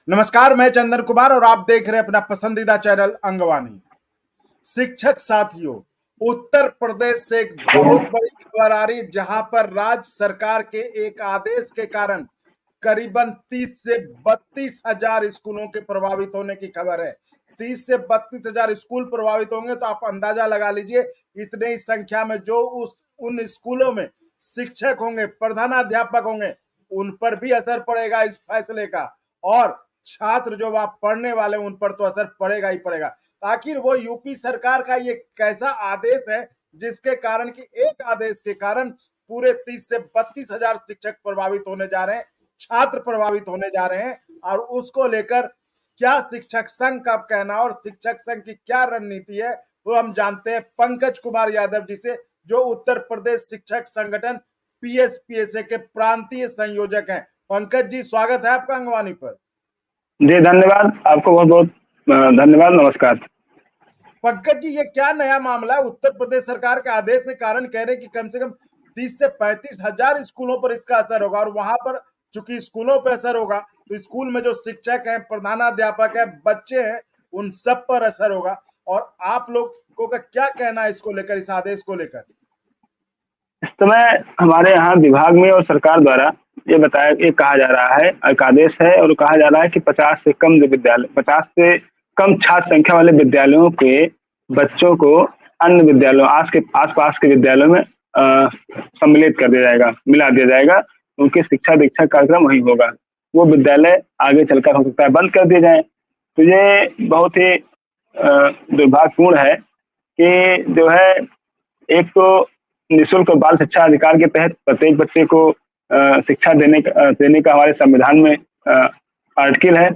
नमस्कार, मैं चंदन कुमार और आप देख रहे हैं अपना पसंदीदा चैनल अंगवानी। शिक्षक साथियों, उत्तर प्रदेश से एक बहुत बड़ी खबर आ रही है जहां पर राज्य सरकार के एक आदेश के कारण करीबन 30 से 32 हजार स्कूलों के प्रभावित होने की खबर है। 30 से 32 हजार स्कूल प्रभावित होंगे तो आप अंदाजा लगा लीजिए इतने ही संख्या में जो उन स्कूलों में शिक्षक होंगे, प्रधानाध्यापक होंगे, उन पर भी असर पड़ेगा इस फैसले का। और छात्र जो वहां पढ़ने वाले उन पर तो असर पड़ेगा ही पड़ेगा। आखिर वो यूपी सरकार का ये कैसा आदेश है जिसके कारण कि एक आदेश के कारण पूरे 30 से 32 हजार शिक्षक प्रभावित होने जा रहे हैं, छात्र प्रभावित होने जा रहे हैं। और उसको लेकर क्या शिक्षक संघ का कहना और शिक्षक संघ की क्या रणनीति है वो हम जानते हैं पंकज कुमार यादव जी से, जो उत्तर प्रदेश शिक्षक संगठन पीएसपीएसए के प्रांतीय संयोजक हैं। पंकज जी, स्वागत है आपका अंगवानी पर। जी धन्यवाद, आपको बहुत बहुत धन्यवाद, नमस्कार। पंकज जी, ये क्या नया मामला है? उत्तर प्रदेश सरकार के आदेश के कारण कह रहे हैं कि कम से कम 30 से 35 हजार स्कूलों पर इसका असर होगा और वहां पर चूंकि स्कूलों पर असर होगा तो स्कूल में जो शिक्षक हैं, प्रधानाध्यापक है, बच्चे हैं, उन सब पर असर होगा। और आप लोगों का क्या कहना है इसको लेकर, इस आदेश को लेकर? इस समय हमारे यहाँ विभाग में और सरकार द्वारा ये कहा जा रहा है, एक आदेश है और कहा जा रहा है कि 50 से कम विद्यालय, 50 से कम छात्र संख्या वाले विद्यालयों के बच्चों को अन्य विद्यालयों आस पास के विद्यालयों में सम्मिलित कर दिया जाएगा, मिला दिया जाएगा। उनके शिक्षा दीक्षा कार्यक्रम वही होगा। वो विद्यालय आगे चलकर हो सकता है बंद कर दिए जाए। तो ये बहुत ही दुर्भाग्यपूर्ण है कि जो है, एक तो निःशुल्क बाल शिक्षा अधिकार के तहत प्रत्येक बच्चे को शिक्षा देने का हमारे संविधान में आर्टिकल है,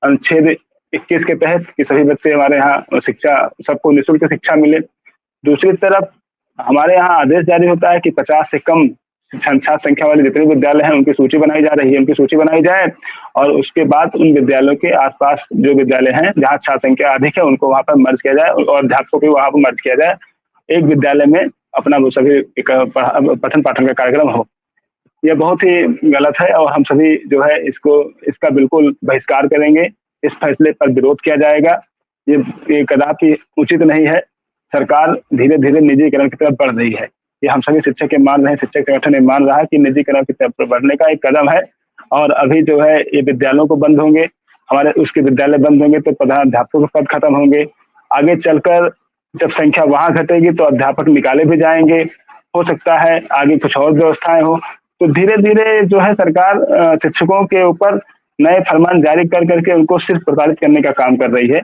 अनुच्छेद 21 के तहत कि सभी बच्चे हमारे यहाँ सबको निःशुल्क शिक्षा मिले। दूसरी तरफ हमारे यहाँ आदेश जारी होता है कि 50 से कम छात्र संख्या वाले जितने विद्यालय हैं उनकी सूची बनाई जा रही है, उनकी सूची बनाई जाए और उसके बाद उन विद्यालयों के आसपास जो विद्यालय हैं जहाँ छात्र संख्या अधिक है उनको वहाँ पर मर्ज किया जाए और अध्यापकों को वहाँ पर मर्ज किया जाए। एक विद्यालय में अपना वो सभी एक पठन पाठन का कार्यक्रम हो। यह बहुत ही गलत है और हम सभी जो है इसका बिल्कुल बहिष्कार करेंगे। इस फैसले पर विरोध किया जाएगा। ये कदापि उचित नहीं है। सरकार धीरे धीरे निजीकरण की तरफ बढ़ रही है। ये हम सभी शिक्षक के मान रहे हैं, शिक्षक संगठन ये मान रहा है कि निजीकरण की तरफ बढ़ने का एक कदम है। और अभी जो है ये विद्यालयों को बंद होंगे, हमारे उसके विद्यालय बंद होंगे तो प्रधानाध्यापकों के पद खत्म होंगे। आगे चलकर जब संख्या वहां घटेगी तो अध्यापक निकाले भी जाएंगे। हो सकता है आगे कुछ और व्यवस्थाएं हो। तो धीरे धीरे जो है सरकार शिक्षकों के ऊपर नए फरमान जारी कर करके उनको सिर्फ प्रताड़ित करने का काम कर रही है।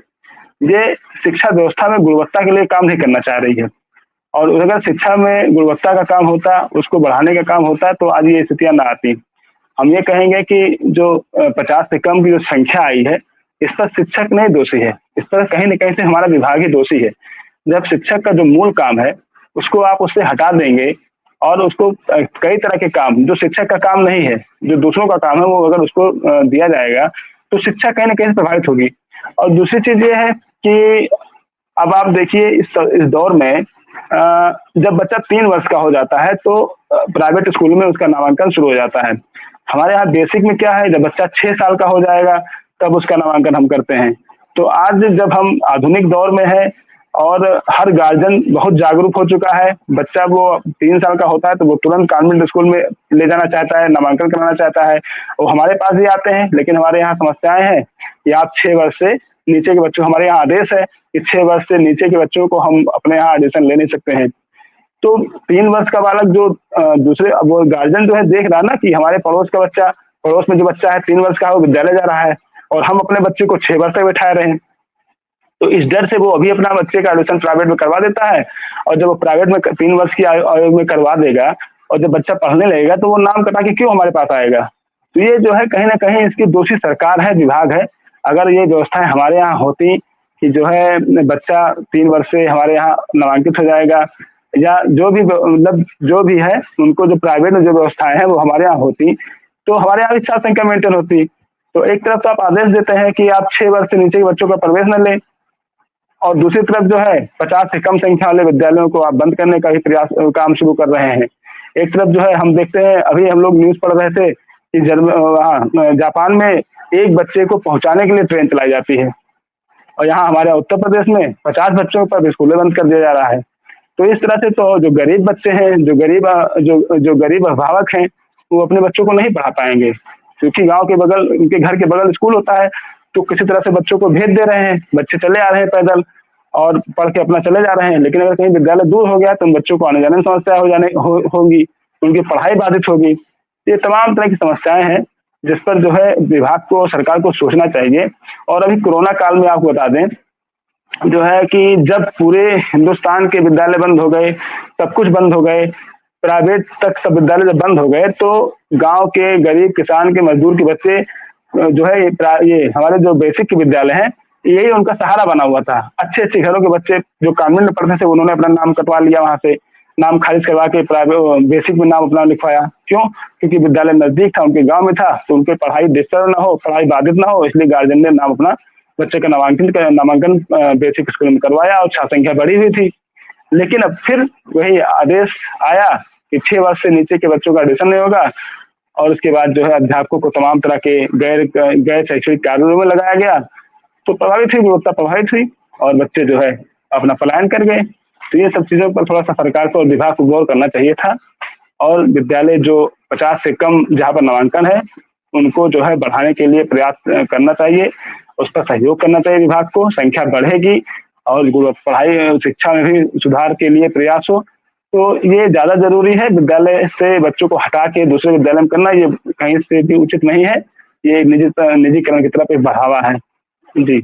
ये शिक्षा व्यवस्था में गुणवत्ता के लिए काम नहीं करना चाह रही है। और अगर शिक्षा में गुणवत्ता का काम होता, उसको बढ़ाने का काम होता तो आज ये स्थितियां ना आती। हम ये कहेंगे कि जो 50 से कम की जो संख्या आई है इस पर शिक्षक नहीं दोषी है, इस पर कहीं न कहीं से हमारा विभाग ही दोषी है। जब शिक्षक का जो मूल काम है उसको आप उससे हटा देंगे और उसको कई तरह के काम जो शिक्षक का काम नहीं है, जो दूसरों का काम है, वो अगर उसको दिया जाएगा तो शिक्षा कहीं ना कहीं प्रभावित होगी। और दूसरी चीज ये है कि अब आप देखिए इस दौर में जब बच्चा 3 वर्ष का हो जाता है तो प्राइवेट स्कूल में उसका नामांकन शुरू हो जाता है। हमारे यहाँ बेसिक में क्या है, जब बच्चा 6 साल का हो जाएगा तब उसका नामांकन हम करते हैं। तो आज जब हम आधुनिक दौर में है और हर गार्जियन बहुत जागरूक हो चुका है, बच्चा वो 3 साल का होता है तो वो तुरंत कॉन्वेंट स्कूल में ले जाना चाहता है, नामांकन कराना चाहता है। वो हमारे पास भी आते हैं, लेकिन हमारे यहाँ समस्याएं हैं कि आप 6 वर्ष से नीचे के बच्चों, हमारे यहाँ आदेश है कि 6 वर्ष से नीचे के बच्चों को हम अपने यहाँ एडमिशन ले नहीं सकते हैं। तो 3 वर्ष का बालक जो दूसरे वो गार्जियन जो है देख रहा ना कि हमारे पड़ोस में जो बच्चा है 3 वर्ष का, वो विद्यालय जा रहा है और हम अपने बच्चे को 6 वर्ष तक बैठा रहे हैं। तो इस डर से वो अभी अपना बच्चे का एडमिशन प्राइवेट में करवा देता है और जब वो प्राइवेट में 3 वर्ष की आयु में करवा देगा और जब बच्चा पढ़ने लगेगा तो वो नाम कटा के क्यों हमारे पास आएगा। तो ये जो है कहीं ना कहीं इसकी दोषी सरकार है, विभाग है। अगर ये व्यवस्थाएं हमारे यहाँ होती कि जो है बच्चा 3 वर्ष से हमारे यहाँ नामांकित हो जाएगा या जो भी मतलब जो भी है उनको जो प्राइवेट में जो व्यवस्थाएं हैं वो हमारे यहाँ होती तो हमारे यहाँ भी छात्र संख्या मेंटेन होती। तो एक तरफ तो आप आदेश देते हैं कि आप 6 वर्ष से नीचे के बच्चों का प्रवेश न लें और दूसरी तरफ जो है 50 से कम संख्या वाले विद्यालयों को आप बंद करने का भी काम शुरू कर रहे हैं। एक तरफ जो है हम देखते हैं, अभी हम लोग न्यूज पढ़ रहे थे कि जापान में एक बच्चे को पहुंचाने के लिए ट्रेन चलाई जाती है, और यहाँ हमारे उत्तर प्रदेश में 50 बच्चों पर स्कूलें बंद कर दिया जा रहा है। तो इस तरह से तो जो गरीब बच्चे हैं, जो गरीब अभिभावक हैं, वो अपने बच्चों को नहीं पढ़ा पाएंगे, क्योंकि गांव के बगल, उनके घर के बगल स्कूल होता है, तो किसी तरह से बच्चों को भेज दे रहे हैं, बच्चे चले आ रहे हैं पैदल और पढ़ के अपना चले जा रहे हैं। लेकिन अगर कहीं विद्यालय दूर हो गया तो उन बच्चों को आने जाने में समस्या होगी, उनकी पढ़ाई बाधित होगी। ये तमाम तरह की समस्याएं हैं जिस पर जो है विभाग को, सरकार को सोचना चाहिए। और अभी कोरोना काल में आपको बता दें जो है कि जब पूरे हिंदुस्तान के विद्यालय बंद हो गए, सब कुछ बंद हो गए, प्राइवेट तक सब विद्यालय जब बंद हो गए, तो गांव के गरीब किसान के, मजदूर के बच्चे जो है ये हमारे जो बेसिक के विद्यालय हैं, यही उनका सहारा बना हुआ था। अच्छे अच्छे घरों के बच्चे जो कॉन्वेंट में पढ़ते थे, उन्होंने अपना नाम कटवा लिया, वहां से नाम खारिज करवा के प्राइवेट बेसिक में नाम अपना लिखवाया। क्यों? क्योंकि विद्यालय नजदीक था, उनके गांव में था, तो उनके पढ़ाई डिस्टर्ब ना हो, पढ़ाई बाधित ना हो, इसलिए गार्जियन ने नाम अपना बच्चे का नामांकन बेसिक स्कूल में करवाया और छात्र संख्या बढ़ी हुई थी। लेकिन अब फिर वही आदेश आया कि 6 वर्ष से नीचे के बच्चों का एडमिशन नहीं होगा, और उसके बाद जो है अध्यापकों को तमाम तरह के गैर शैक्षणिक कार्यों में लगाया गया। तो प्रभावित हुई, गुणवत्ता प्रभावित हुई और बच्चे जो है अपना पलायन कर गए। तो ये सब चीजों पर थोड़ा सा सरकार को और विभाग को गौर करना चाहिए था, और विद्यालय जो 50 से कम जहाँ पर नामांकन है, उनको जो है बढ़ाने के लिए प्रयास करना चाहिए, उस पर सहयोग करना चाहिए विभाग को। संख्या बढ़ेगी और पढ़ाई शिक्षा में भी सुधार के लिए प्रयास हो, तो ये ज्यादा जरूरी है। विद्यालय से बच्चों को हटा के दूसरे विद्यालय में करना ये कहीं से भी उचित नहीं है, ये निजीकरण की तरफ एक बढ़ावा है। जी।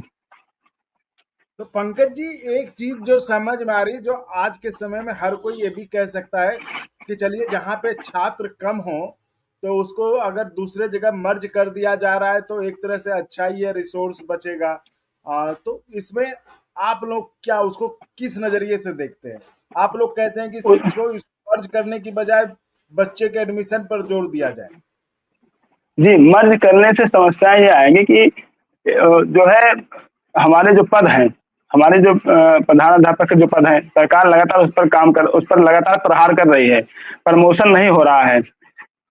तो पंकज जी, एक चीज जो समझ में आ रही, जो आज के समय में हर कोई ये भी कह सकता है कि चलिए जहाँ पे छात्र कम हो तो उसको अगर दूसरे जगह मर्ज कर दिया जा रहा है तो एक तरह से अच्छा ही है, रिसोर्स बचेगा। तो इसमें आप लोग क्या उसको किस नजरिए से देखते हैं? आप लोग कहते हैं कि शिक्षकों इसको मर्ज करने की बजाय बच्चे के एडमिशन पर जोर दिया जाए। जी, मर्ज करने से समस्याएं ये आएंगी कि जो है हमारे जो पद हैं, हमारे जो प्रधानाध्यापक के जो पद हैं, सरकार लगातार उस पर लगातार प्रहार कर रही है, प्रमोशन नहीं हो रहा है।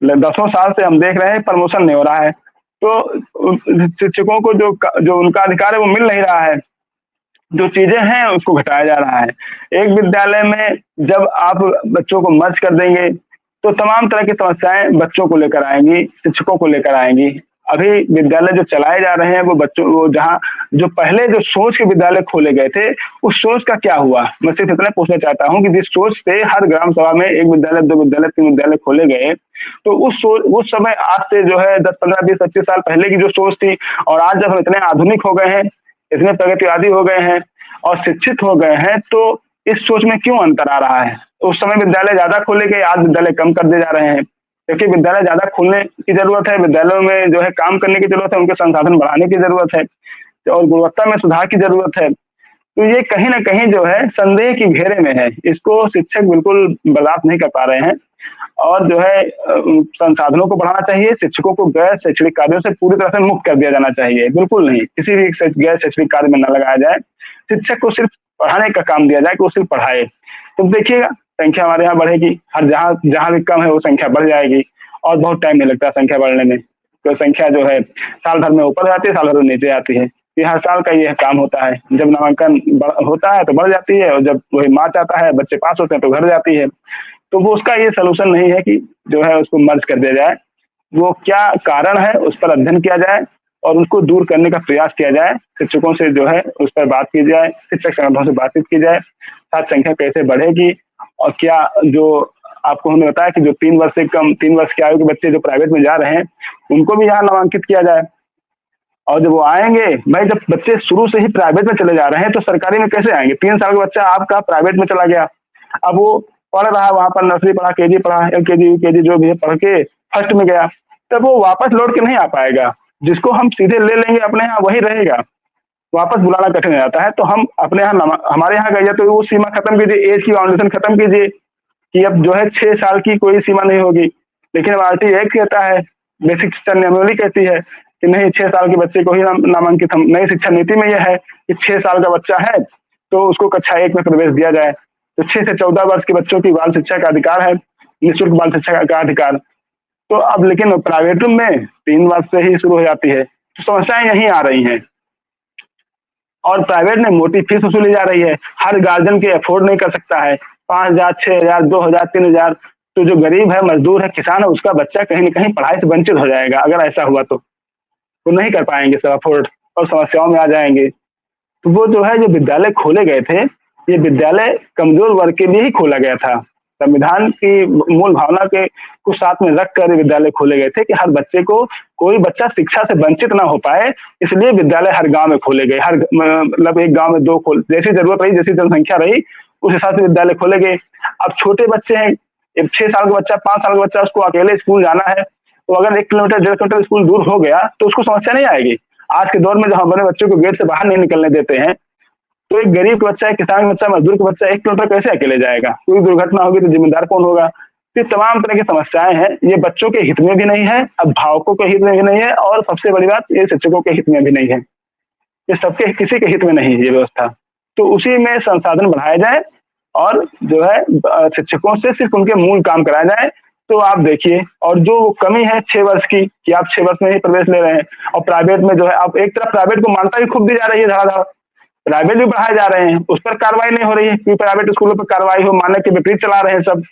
10 साल से हम देख रहे हैं प्रमोशन नहीं हो रहा है, तो शिक्षकों को जो उनका अधिकार है वो मिल नहीं रहा है, जो चीजें हैं उसको घटाया जा रहा है। एक विद्यालय में जब आप बच्चों को मर्ज कर देंगे तो तमाम तरह की समस्याएं बच्चों को लेकर आएंगी, शिक्षकों को लेकर आएंगी। अभी विद्यालय जो चलाए जा रहे हैं वो जहाँ जो पहले जो सोच के विद्यालय खोले गए थे, उस सोच का क्या हुआ? मैं सिर्फ इतना पूछना चाहता हूँ कि जिस सोच से हर ग्राम सभा में 1 विद्यालय, 2 विद्यालय, 3 विद्यालय खोले गए, तो उस समय आज से जो है 10, 15, 20, 25 साल पहले की जो सोच थी, और आज जब हम इतने आधुनिक हो गए हैं, इतने प्रगतिवादी हो गए हैं और शिक्षित हो गए हैं, तो इस सोच में क्यों अंतर आ रहा है? उस समय विद्यालय ज्यादा खोले गए, आज विद्यालय कम कर दिए जा रहे हैं, क्योंकि विद्यालय ज्यादा खोलने की जरूरत है, विद्यालयों में जो है काम करने की जरूरत है, उनके संसाधन बढ़ाने की जरूरत है और गुणवत्ता में सुधार की जरूरत है। तो ये कहीं ना कहीं जो है संदेह की घेरे में है, इसको शिक्षक बिल्कुल बर्दाश्त नहीं कर पा रहे हैं, और जो है संसाधनों को बढ़ाना चाहिए। शिक्षकों को गैर शैक्षणिक कार्यों से पूरी तरह से मुक्त कर दिया जाना चाहिए, बिल्कुल नहीं, किसी भी गैर शैक्षणिक कार्य में न लगाया जाए। शिक्षक को सिर्फ पढ़ाने का काम दिया जाए कि वो सिर्फ पढ़ाए। तो देखिएगा संख्या हमारे यहाँ बढ़ेगी, हर जहाँ भी कम है वो संख्या बढ़ जाएगी, और बहुत टाइम नहीं लगता संख्या बढ़ने में। तो संख्या जो है साल भर में ऊपर जाती है, साल भर में नीचे आती है। ये हर साल का ये काम होता है, जब नामांकन होता है तो बढ़ जाती है, और जब वही मार्च आता है, बच्चे पास होते हैं तो घट जाती है। तो वो उसका ये सोल्यूशन नहीं है कि जो है उसको मर्ज कर दिया जाए, वो क्या कारण है उस पर अध्ययन किया जाए और उसको दूर करने का प्रयास किया जाए। शिक्षकों से जो है उस पर बात की जाए, शिक्षक संगठनों से बातचीत की जाए, छात्र संख्या कैसे बढ़ेगी, और क्या जो आपको हमने बताया कि जो 3 वर्ष से कम, 3 वर्ष की आयु के बच्चे जो प्राइवेट में जा रहे हैं, उनको भी यहाँ नामांकित किया जाए। और जब वो आएंगे, भाई जब बच्चे शुरू से ही प्राइवेट में चले जा रहे हैं तो सरकारी में कैसे आएंगे? 3 साल का बच्चा आपका प्राइवेट में चला गया, अब वो पढ़ रहा है वहां पर, नर्सरी पढ़ा, केजी पढ़ा, एलकेजी, यूकेजी जो भी है पढ़ के फर्स्ट में गया, तब वो वापस लौट के नहीं आ पाएगा। जिसको हम सीधे ले लेंगे अपने यहाँ वही रहेगा, वापस बुलाना कठिन हो जाता है। तो हम अपने यहाँ, हमारे यहाँ गए तो वो सीमा खत्म कीजिए, एज की बाउंडेशन खत्म कीजिए कि अब जो है 6 साल की कोई सीमा नहीं होगी। लेकिन RT एक्ट कहता है, बेसिक शिक्षा नियमावली कहती है कि नहीं, 6 साल के बच्चे को ही नामांकित। हम नई शिक्षा नीति में यह है कि 6 साल का बच्चा है तो उसको कक्षा 1 में प्रवेश दिया जाए। तो 6 से 14 वर्ष के बच्चों की बाल शिक्षा का अधिकार है, निःशुल्क बाल शिक्षा का अधिकार। तो अब लेकिन प्राइवेट में 3 वर्ष से ही शुरू हो जाती है। तो समस्याएं यही आ रही हैं। और प्राइवेट में मोटी फीस वसूली जा रही है, हर गार्जियन के अफोर्ड नहीं कर सकता है। 5,000, 6,000, 2,000, 3,000, तो जो गरीब है, मजदूर है, किसान है, उसका बच्चा कहीं ना कहीं पढ़ाई से वंचित हो जाएगा। अगर ऐसा हुआ तो वो नहीं कर पाएंगे सब अफोर्ड और समस्याओं में आ जाएंगे। तो वो जो है, जो विद्यालय खोले गए थे, ये विद्यालय कमजोर वर्ग के लिए ही खोला गया था। संविधान की मूल भावना के को साथ में रखकर विद्यालय खोले गए थे कि हर बच्चे को, कोई बच्चा शिक्षा से वंचित ना हो पाए, इसलिए विद्यालय हर गांव में खोले गए। हर मतलब एक गांव में 2 खोल, जैसी जरूरत रही, जैसी जनसंख्या रही, उस हिसाब से विद्यालय खोले गए। अब छोटे बच्चे हैं, एक 6 साल का बच्चा, 5 साल का बच्चा, उसको अकेले स्कूल जाना है, तो अगर 1 किलोमीटर 1.5 किलोमीटर स्कूल दूर हो गया तो उसको समस्या नहीं आएगी। आज के दौर में जब हमारे बच्चों को गेट से बाहर नहीं निकलने देते हैं, तो एक गरीब का बच्चा, एक किसान का बच्चा, मजदूर का बच्चा 1 किलोमीटर कैसे अकेले जाएगा? कोई दुर्घटना होगी तो जिम्मेदार कौन होगा? ये तमाम तरह की समस्याएं हैं। ये बच्चों के हित में भी नहीं है, अभिभावकों के हित में भी नहीं है, और सबसे बड़ी बात, ये शिक्षकों के हित में भी नहीं है। ये सबके, किसी के हित में नहीं है ये व्यवस्था। तो उसी में संसाधन बढ़ाए जाए और जो है शिक्षकों से सिर्फ उनके मूल काम कराए जाए। तो आप देखिए, और जो कमी है 6 वर्ष की, कि आप 6 वर्ष में ही प्रवेश ले रहे हैं, और प्राइवेट में जो है, आप एक तरफ प्राइवेट को मान्यता भी खूब दी जा रही है धड़ाधड़, प्राइवेट भी बढ़ाए जा रहे हैं, उस पर कार्रवाई नहीं हो रही है कि प्राइवेट स्कूलों पर कार्रवाई हो, मानक के विपरीत चला रहे हैं सब,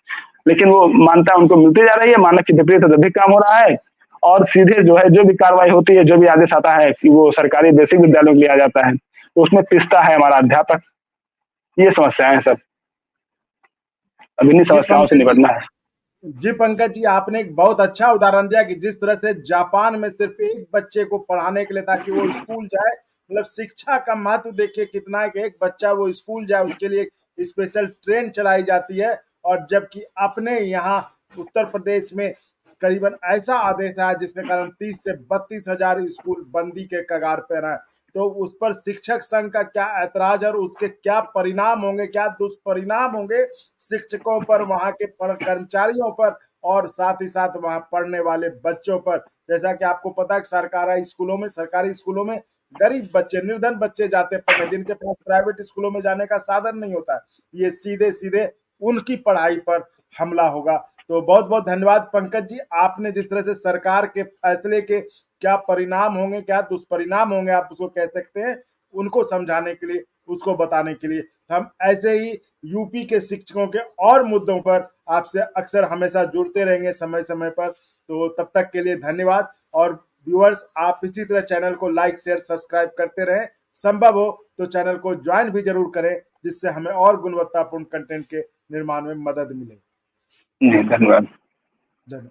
लेकिन वो मान्यता उनको मिलती जा रही है, मानक के विपरीत जब भी काम हो रहा है। और सीधे जो है, जो भी कार्रवाई होती है, जो भी आदेश आता है, कि वो सरकारी बेसिक विद्यालयों के लिए आ जाता है, तो उसमें पिसता है हमारा अध्यापक। ये समस्याएं सब, अब इन्हीं जी समस्याओं से पंकज जी, निपटना है। जी पंकज जी, आपने एक बहुत अच्छा उदाहरण दिया कि जिस तरह से जापान में सिर्फ एक बच्चे को पढ़ाने के लिए ताकि वो स्कूल जाए, मतलब शिक्षा का महत्व देखिए कितना है कि एक बच्चा वो स्कूल जाए उसके लिए स्पेशल ट्रेन चलाई जाती है। और जबकि अपने यहाँ उत्तर प्रदेश में करीबन ऐसा आदेश आया जिसके कारण 30 से 32,000 स्कूल बंदी के कगार पर है। तो उस पर शिक्षक संघ का क्या ऐतराज और उसके क्या परिणाम होंगे, क्या दुष्परिणाम होंगे शिक्षकों पर, वहां के कर्मचारियों पर, और साथ ही साथ वहां पढ़ने वाले बच्चों पर। जैसा कि आपको पता है कि सरकारी स्कूलों में गरीब बच्चे, निर्धन बच्चे जाते पढ़ने, जिनके पास प्राइवेट स्कूलों में जाने का साधन नहीं होता है। ये सीधे सीधे उनकी पढ़ाई पर हमला होगा। तो बहुत बहुत धन्यवाद पंकज जी, आपने जिस तरह से सरकार के फैसले के क्या परिणाम होंगे, क्या दुष्परिणाम होंगे, आप उसको कह सकते हैं, उनको समझाने के लिए, उसको बताने के लिए। हम ऐसे ही यूपी के शिक्षकों के और मुद्दों पर आपसे अक्सर हमेशा जुड़ते रहेंगे समय समय पर। तो तब तक के लिए धन्यवाद। और व्यूअर्स, आप इसी तरह चैनल को लाइक शेयर सब्सक्राइब करते रहें, संभव हो तो चैनल को ज्वाइन भी जरूर करें, जिससे हमें और गुणवत्तापूर्ण कंटेंट के निर्माण में मदद मिले। धन्यवाद। धन्यवाद।